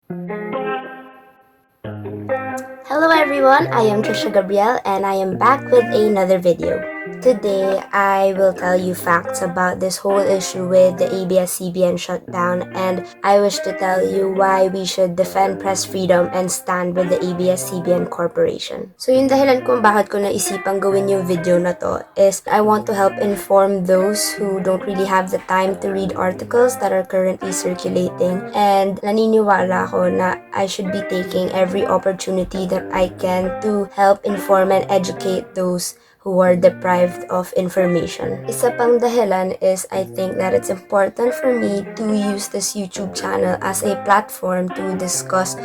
Hello everyone, I am TrishaGabrielle and I am back with another video. Today, I will tell you facts about this whole issue with the ABS-CBN shutdown, and I wish to tell you why we should defend press freedom and stand with the ABS-CBN Corporation. So yung dahilan kung bakit ko naisipang gawin yung video na to is I want to help inform those who don't really have the time to read articles that are currently circulating, and naniniwala ako na I should be taking every opportunity that I can to help inform and educate those who are deprived of information. Isa pang dahilan is I think that it's important for me to use this YouTube channel as a platform to discuss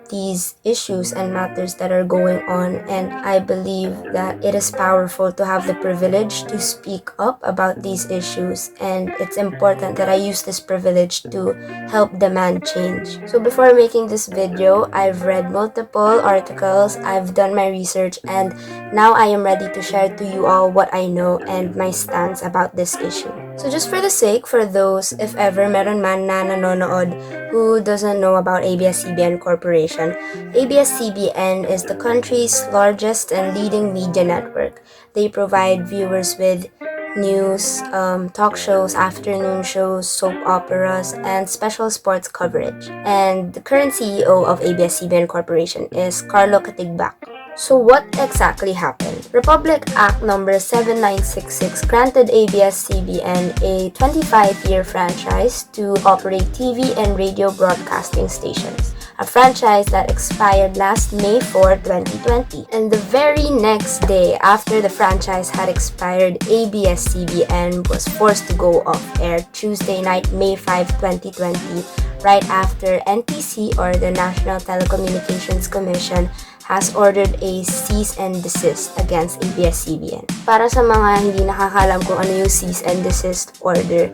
these issues and matters that are going on, and I believe that it is powerful to have the privilege to speak up about these issues, and it's important that I use this privilege to help demand change. So before making this video, I've read multiple articles, I've done my research, and now I am ready to share to you all what I know and my stance about this issue. So just for the sake, for those, if ever meron man na nanonood who doesn't know about ABS-CBN Corporation, ABS-CBN is the country's largest and leading media network. They provide viewers with news, talk shows, afternoon shows, soap operas, and special sports coverage. And the current CEO of ABS-CBN Corporation is Carlo Katigbak. So what exactly happened? Republic Act number 7966 granted ABS-CBN a 25-year franchise to operate TV and radio broadcasting stations, a franchise that expired last May 4, 2020. And the very next day after the franchise had expired, ABS-CBN was forced to go off air Tuesday night, May 5, 2020, right after NTC, or the National Telecommunications Commission, has ordered a cease and desist against ABS-CBN. Para sa mga hindi nakakalam kung ano yung cease and desist order,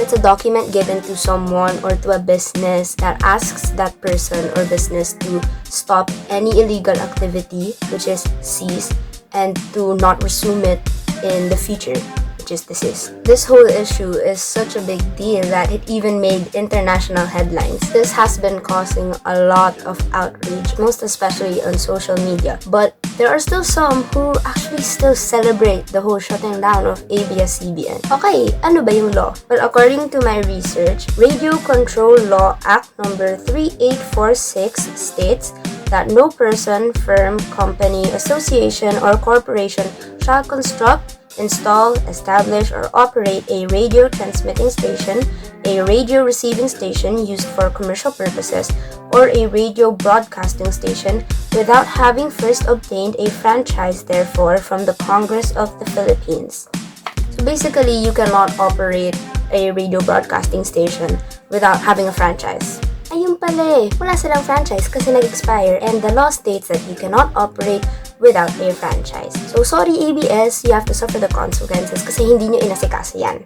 it's a document given to someone or to a business that asks that person or business to stop any illegal activity, which is cease, and to not resume it in the future, which is desist. This whole issue is such a big deal that it even made international headlines. This has been causing a lot of outrage, most especially on social media. But there are still some who actually still celebrate the whole shutting down of ABS-CBN. Okay, ano ba yung law? Well, according to my research, Radio Control Law Act number 3846 states that no person, firm, company, association, or corporation shall construct, install, establish, or operate a radio transmitting station, a radio receiving station used for commercial purposes, or a radio broadcasting station without having first obtained a franchise therefore from the Congress of the Philippines. So basically, you cannot operate a radio broadcasting station without having a franchise. Ayun pala wala silang franchise kasi nag-expire, and the law states that you cannot operate without a franchise. So sorry ABS, you have to suffer the consequences kasi hindi nyo inasikaso yan.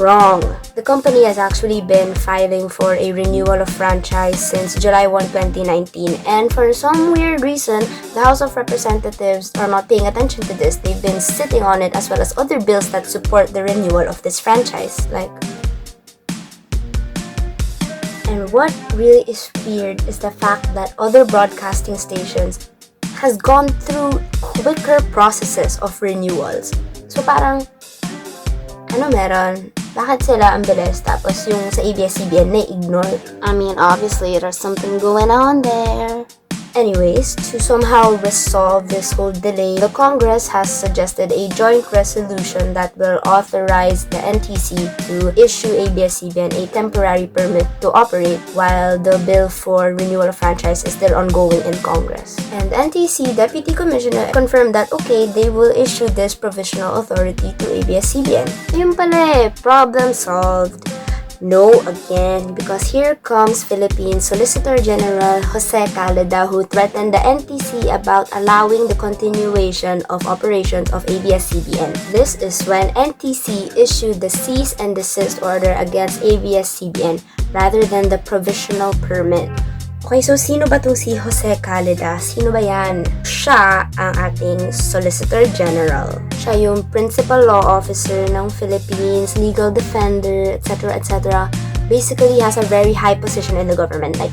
Wrong. The company has actually been filing for a renewal of franchise since July 1, 2019, and for some weird reason, the House of Representatives are not paying attention to this. They've been sitting on it as well as other bills that support the renewal of this franchise. And what really is weird is the fact that other broadcasting stations has gone through quicker processes of renewals. So parang, ano meron? Bakit sila ang bilis tapos yung sa ABS-CBN na-ignore? I mean, obviously, there's something going on there. Anyways, to somehow resolve this whole delay, the Congress has suggested a joint resolution that will authorize the NTC to issue ABS-CBN a temporary permit to operate while the bill for renewal of franchise is still ongoing in Congress. And the NTC Deputy Commissioner confirmed that okay, they will issue this provisional authority to ABS-CBN. Yun pala problem solved. No again, because here comes Philippine Solicitor General Jose Caleda, who threatened the NTC about allowing the continuation of operations of ABS-CBN. This is when NTC issued the cease and desist order against ABS-CBN rather than the provisional permit. Okay, so sino ba tong si Jose Caleda? Sino ba yan? Siya ang ating Solicitor General. Siya yung Principal Law Officer ng Philippines, Legal Defender, etc. etc. Basically, he has a very high position in the government. Like,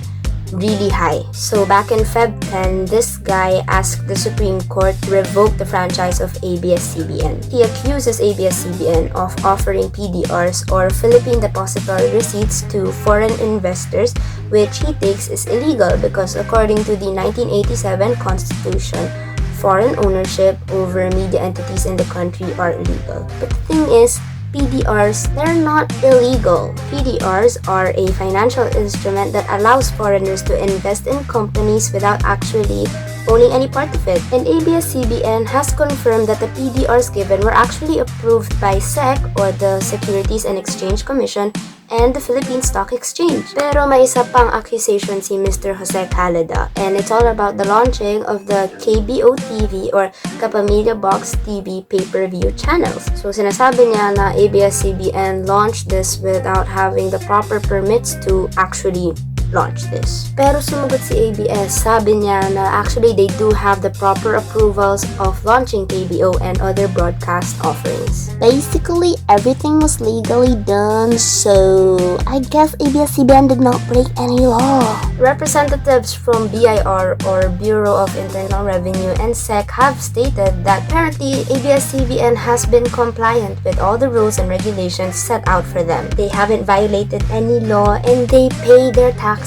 really high. So back in Feb 10, this guy asked the Supreme Court to revoke the franchise of ABS-CBN. He accuses ABS-CBN of offering PDRs or Philippine Depository Receipts to foreign investors, which he thinks is illegal because according to the 1987 Constitution, foreign ownership over media entities in the country are illegal. But the thing is, PDRs, they're not illegal. PDRs are a financial instrument that allows foreigners to invest in companies without actually owning any part of it. And ABS-CBN has confirmed that the PDRs given were actually approved by SEC or the Securities and Exchange Commission and the Philippine Stock Exchange. Pero may isa pang accusation si Mr. Jose Calada, and it's all about the launching of the KBO TV or Kapamilya Box TV pay-per-view channels. So sinasabi niya na ABS-CBN launched this without having the proper permits to actually launch this. Pero sumagot si ABS, sabi niya na actually they do have the proper approvals of launching KBO and other broadcast offerings. Basically, everything was legally done, so I guess ABS-CBN did not break any law. Representatives from BIR or Bureau of Internal Revenue and SEC have stated that apparently ABS-CBN has been compliant with all the rules and regulations set out for them. They haven't violated any law and they pay their taxes.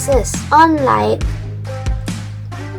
Unlike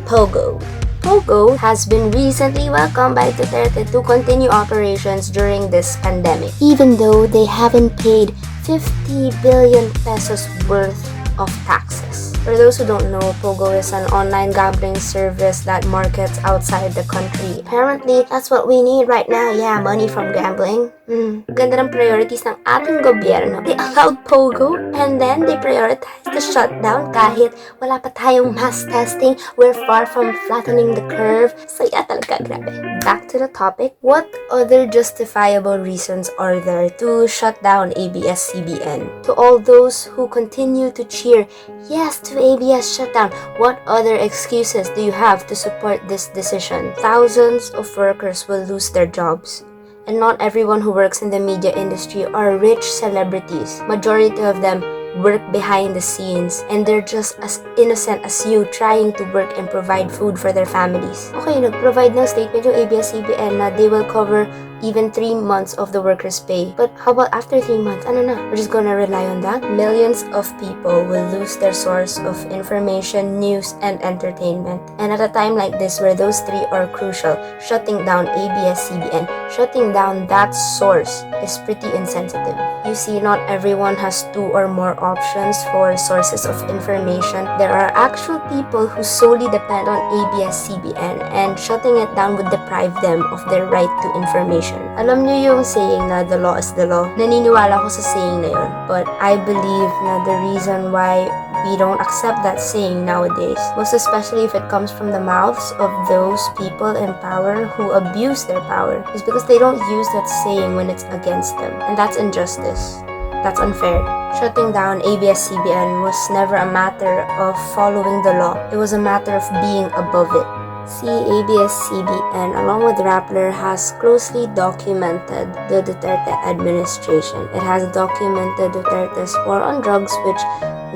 Pogo. Pogo has been recently welcomed by Duterte to continue operations during this pandemic, Even though they haven't paid 50 billion pesos worth of taxes. For those who don't know, Pogo is an online gambling service that markets outside the country. Apparently, that's what we need right now. Yeah, money from gambling. Ganda ng priorities ng ating gobyerno. They allowed Pogo and then they prioritized the shutdown kahit wala pa tayong mass testing. We're far from flattening the curve. So yeah, talaga grabe. Back to the topic. What other justifiable reasons are there to shut down ABS-CBN? To all those who continue to cheer yes to ABS shutdown, what other excuses do you have to support this decision? Thousands of workers will lose their jobs. And not everyone who works in the media industry are rich celebrities. Majority of them work behind the scenes and they're just as innocent as you trying to work and provide food for their families. Okay, nag-provide ng statement yung ABS-CBN na they will cover even 3 months of the workers' pay. But how about after 3 months? Ano na? We're just gonna rely on that? Millions of people will lose their source of information, news, and entertainment. And at a time like this where those three are crucial, shutting down ABS-CBN, shutting down that source is pretty insensitive. You see, not everyone has 2 or more options for sources of information. There are actual people who solely depend on ABS-CBN and shutting it down would deprive them of their right to information. Alam niyo yung saying na the law is the law? Naniniwala ko sa saying na yun. But I believe na the reason why we don't accept that saying nowadays, most especially if it comes from the mouths of those people in power who abuse their power, is because they don't use that saying when it's against them. And that's injustice. That's unfair. Shutting down ABS-CBN was never a matter of following the law. It was a matter of being above it. See, ABS-CBN along with Rappler has closely documented the Duterte administration. It has documented Duterte's war on drugs, which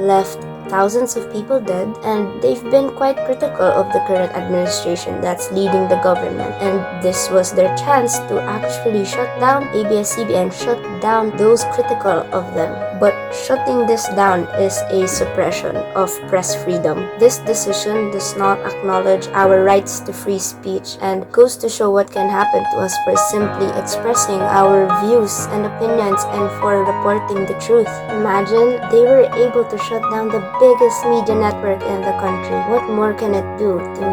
left thousands of people dead, and they've been quite critical of the current administration that's leading the government. And this was their chance to actually shut down ABS-CBN, shut down those critical of them. But shutting this down is a suppression of press freedom. This decision does not acknowledge our rights to free speech and goes to show what can happen to us for simply expressing our views and opinions and for reporting the truth. Imagine they were able to shut down the biggest media network in the country. What more can it do to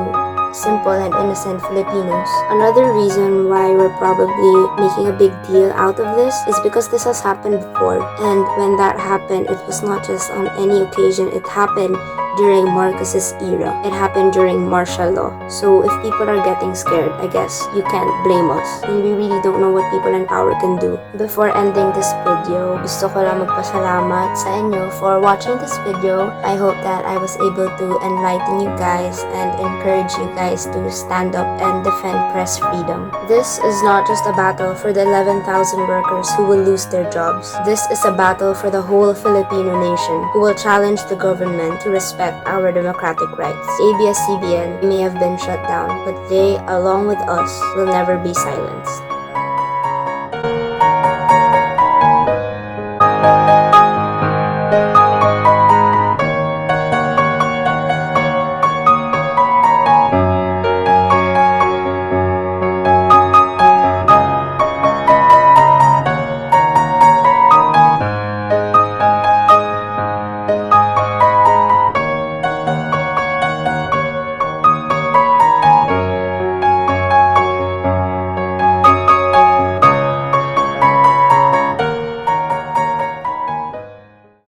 simple and innocent Filipinos? Another reason why we're probably making a big deal out of this is because this has happened before, and when that happened, it was not just on any occasion, it happened during Marcos's era. It happened during martial law. So if people are getting scared, I guess you can't blame us. And we really don't know what people in power can do. Before ending this video, gusto ko lang magpasalamat sa inyo for watching this video. I hope that I was able to enlighten you guys and encourage you guys to stand up and defend press freedom. This is not just a battle for the 11,000 workers who will lose their jobs. This is a battle for the whole Filipino nation who will challenge the government to respect protect our democratic rights. ABS-CBN may have been shut down, but they, along with us, will never be silenced.